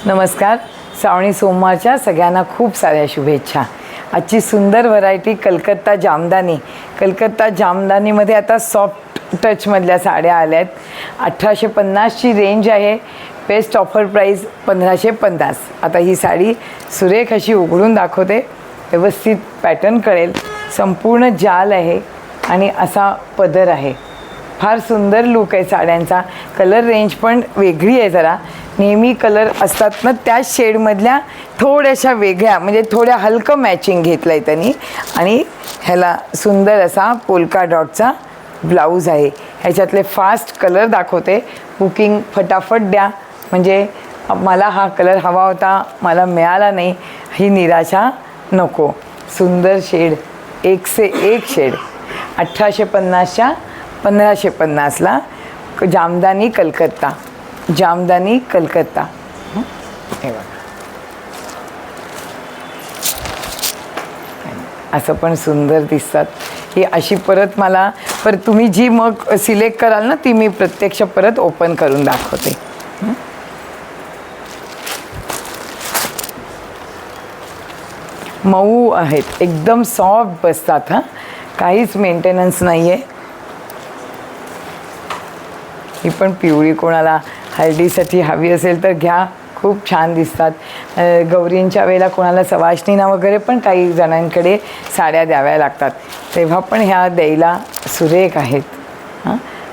नमस्कार. श्रावणी सोमवारच्या सगळ्यांना खूप साऱ्या शुभेच्छा. आजची सुंदर व्हरायटी कलकत्ता जामदानी. कलकत्ता जामदानीमध्ये आता सॉफ्ट टचमधल्या साड्या आल्या आहेत. 1850ची रेंज आहे. Best offer price 1550. आता ही साडी सुरेख अशी उघडून दाखवते, व्यवस्थित पॅटर्न कळेल. संपूर्ण जाल आहे आणि असा पदर आहे. फार सुंदर लुक आहे साड्यांचा. कलर रेंज पण वेगळी आहे जरा. नेहमी कलर असतात ना त्याच शेडमधल्या थोड्याशा वेगळ्या, म्हणजे थोड्या हलकं मॅचिंग घेतलं आहे त्यांनी. आणि ह्याला सुंदर असा पोल्का डॉटचा ब्लाऊज आहे. ह्याच्यातले फास्ट कलर दाखवते. बुकिंग फटाफट द्या, म्हणजे मला हा कलर हवा होता, मला मिळाला नाही, ही निराशा नको. सुंदर शेड, एक से एक शेड. 1850च्या 1550ला जामदानी कलकत्ता. जामदानी कलकत्ता. हे बघा, असं पण सुंदर दिसतात. ही अशी परत मला तुम्ही जी मग सिलेक्ट कराल ना, ती मी प्रत्यक्ष परत ओपन करून दाखवते. मऊ आहेत, एकदम सॉफ्ट बसतात. काहीच मेंटेनन्स नाही आहे. ही पण पिवळी कोणाला हळदीसाठी हवी असेल तर घ्या, खूप छान दिसतात. गौरींच्या वेळेला कोणाला सवाष्णीना वगैरे पण काही जणांकडे साड्या द्याव्या लागतात, तेव्हा पण ह्या द्यायला सुरेख आहेत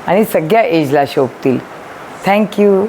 आणि सगळ्या एजला शोभतील. थँक्यू.